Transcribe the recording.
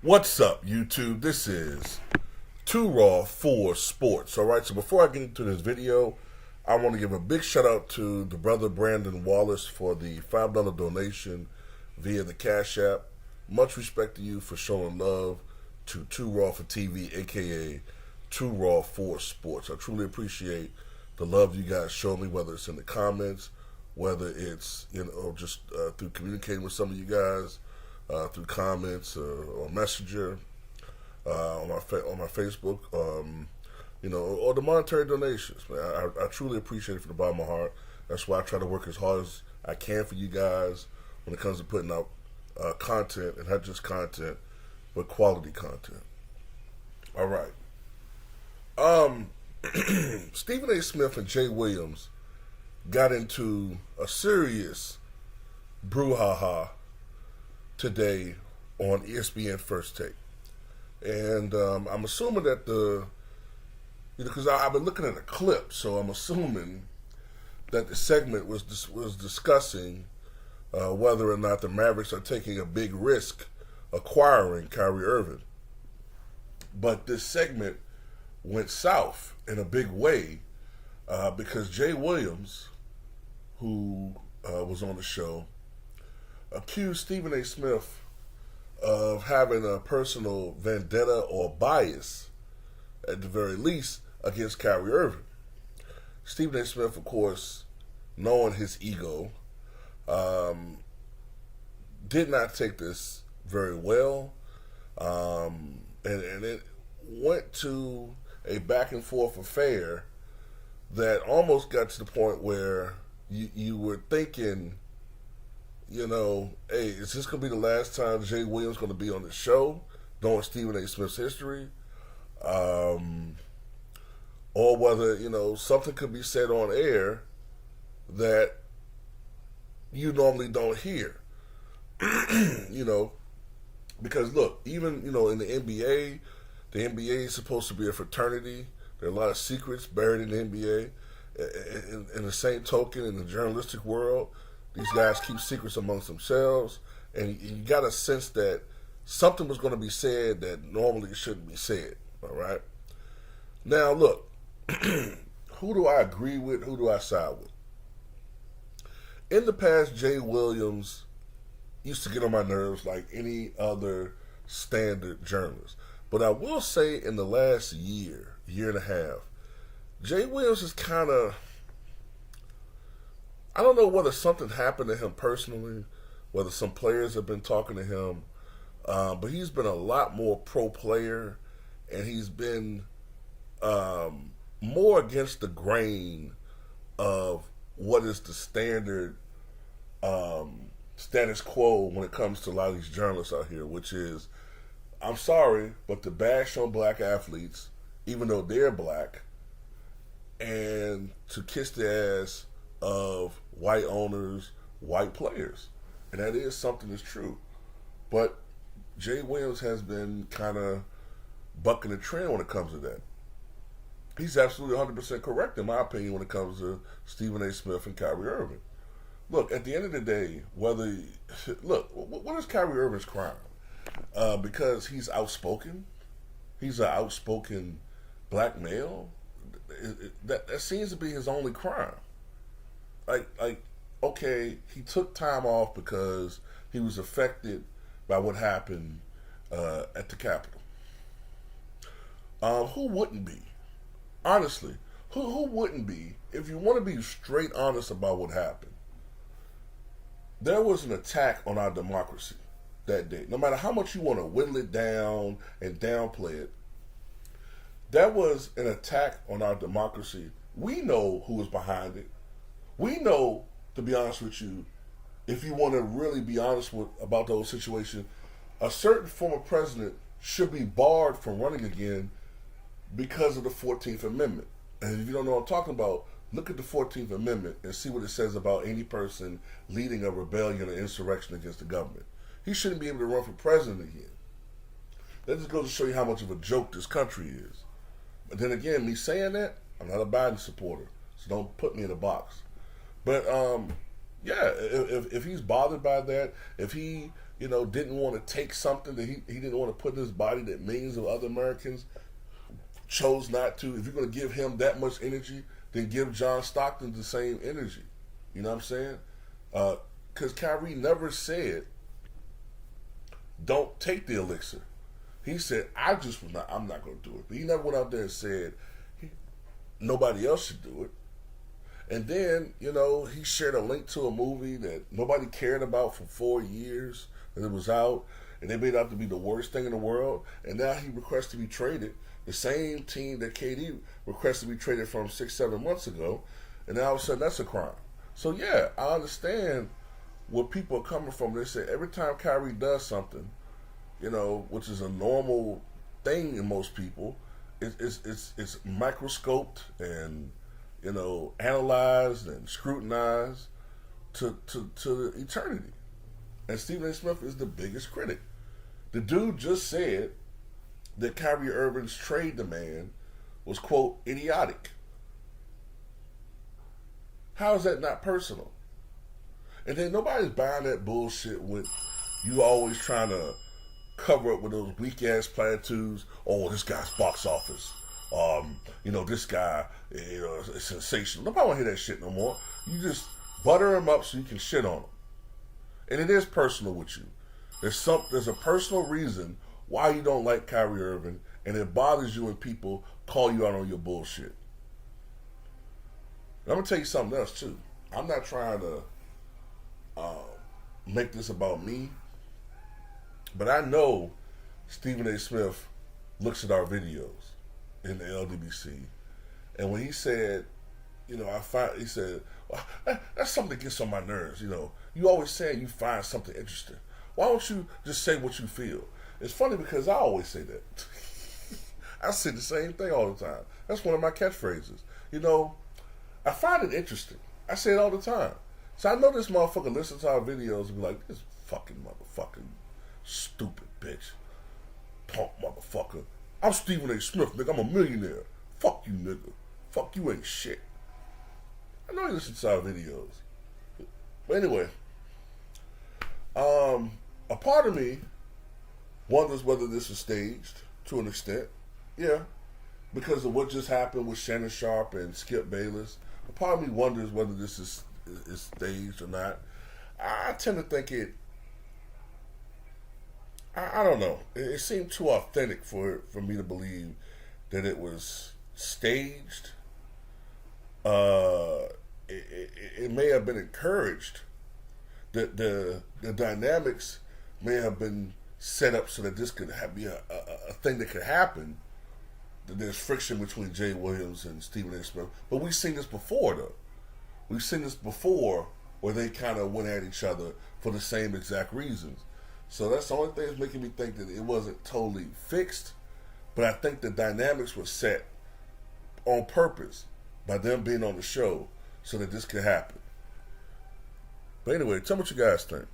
What's up, YouTube? This is Too Raw for Sports. Alright, so before I get into this video, I want to give a big shout out to the brother Brandon Wallace for the $5 donation via the Cash App. Much respect to you for showing love to Too Raw for TV, aka Too Raw for Sports. I truly appreciate the love you guys show me, whether it's in the comments, whether it's just through communicating with some of you guys. Through comments or Messenger on my Facebook, or the monetary donations. Man, I truly appreciate it from the bottom of my heart. That's why I try to work as hard as I can for you guys when it comes to putting out content, and not just content, but quality content. All right. Stephen A. Smith and Jay Williams got into a serious brouhaha today on ESPN First Take, and I'm assuming that because I've been looking at a clip, so I'm assuming that the segment was discussing whether or not the Mavericks are taking a big risk acquiring Kyrie Irving. But this segment went south in a big way because Jay Williams, who was on the show, accused Stephen A. Smith of having a personal vendetta or bias, at the very least, against Kyrie Irving. Stephen A. Smith, of course, knowing his ego, did not take this very well, and it went to a back and forth affair that almost got to the point where you were thinking, hey, is this going to be the last time Jay Williams going to be on the show, knowing Stephen A. Smith's history? Or whether, something could be said on air that you normally don't hear. Because look, even, in the NBA is supposed to be a fraternity. There are a lot of secrets buried in the NBA. In the same token, in the journalistic world, these guys keep secrets amongst themselves, and you got a sense that something was going to be said that normally shouldn't be said, all right? Now, look, who do I agree with? Who do I side with? In the past, Jay Williams used to get on my nerves like any other standard journalist. But I will say in the last year and a half, Jay Williams is kind of, I don't know whether something happened to him personally, whether some players have been talking to him, but he's been a lot more pro player, and he's been more against the grain of what is the standard status quo when it comes to a lot of these journalists out here, which is, I'm sorry, but to bash on black athletes, even though they're black, and to kiss the ass of white owners, white players. And that is something that's true. But Jay Williams has been kind of bucking the trend when it comes to that. He's absolutely 100% correct, in my opinion, when it comes to Stephen A. Smith and Kyrie Irving. Look, at the end of the day, what is Kyrie Irving's crime? Because he's outspoken? He's an outspoken black male? That seems to be his only crime. Like, okay, he took time off because he was affected by what happened at the Capitol. Who wouldn't be? Honestly, who wouldn't be if you want to be straight honest about what happened? There was an attack on our democracy that day. No matter how much you want to whittle it down and downplay it, that was an attack on our democracy. We know who was behind it. We know, to be honest with you, if you want to really be honest about those situations, a certain former president should be barred from running again because of the 14th Amendment. And if you don't know what I'm talking about, look at the 14th Amendment and see what it says about any person leading a rebellion or insurrection against the government. He shouldn't be able to run for president again. That just goes to show you how much of a joke this country is. But then again, me saying that, I'm not a Biden supporter, so don't put me in a box. But yeah, if he's bothered by that, if he didn't want to take something that he didn't want to put in his body that millions of other Americans chose not to. If you're going to give him that much energy, then give John Stockton the same energy. You know what I'm saying? Because Kyrie never said, don't take the elixir. He said, I'm not going to do it. But he never went out there and said, nobody else should do it. And then, he shared a link to a movie that nobody cared about for 4 years, and it was out, and they made it out to be the worst thing in the world, and now he requests to be traded. The same team that KD requested to be traded from 6-7 months ago, and now all of a sudden that's a crime. So yeah, I understand where people are coming from. They say every time Kyrie does something, which is a normal thing in most people, it's microscoped and analyzed and scrutinized to eternity. And Stephen A. Smith is the biggest critic. The dude just said that Kyrie Irving's trade demand was, quote, idiotic. How is that not personal? And then nobody's buying that bullshit with you always trying to cover up with those weak ass platitudes. Oh, this guy's box office. This guy, is sensational. Nobody want to hear that shit no more. You just butter him up so you can shit on him. And it is personal with you. There's a personal reason why you don't like Kyrie Irving, and it bothers you when people call you out on your bullshit. And I'm gonna tell you something else too. I'm not trying to make this about me, but I know Stephen A. Smith looks at our videos in the LDBC, and when he said, he said, well, that's something that gets on my nerves. You always say you find something interesting. Why don't you just say what you feel? It's funny because I always say that. I say the same thing all the time. That's one of my catchphrases. I find it interesting. I say it all the time. So I know this motherfucker listens to our videos and be like, this fucking motherfucking stupid bitch. Punk motherfucker. I'm Stephen A. Smith, nigga. I'm a millionaire. Fuck you, nigga. Fuck you ain't shit. I know he listens to our videos. But anyway, a part of me wonders whether this is staged to an extent. Yeah. Because of what just happened with Shannon Sharp and Skip Bayless. A part of me wonders whether this is staged or not. I tend to think I don't know. It seemed too authentic for me to believe that it was staged. It may have been encouraged. The dynamics may have been set up so that this could be a thing that could happen. That there's friction between Jay Williams and Stephen A. Smith. But we've seen this before, though. We've seen this before where they kind of went at each other for the same exact reasons. So that's the only thing that's making me think that it wasn't totally fixed. But I think the dynamics were set on purpose by them being on the show so that this could happen. But anyway, tell me what you guys think.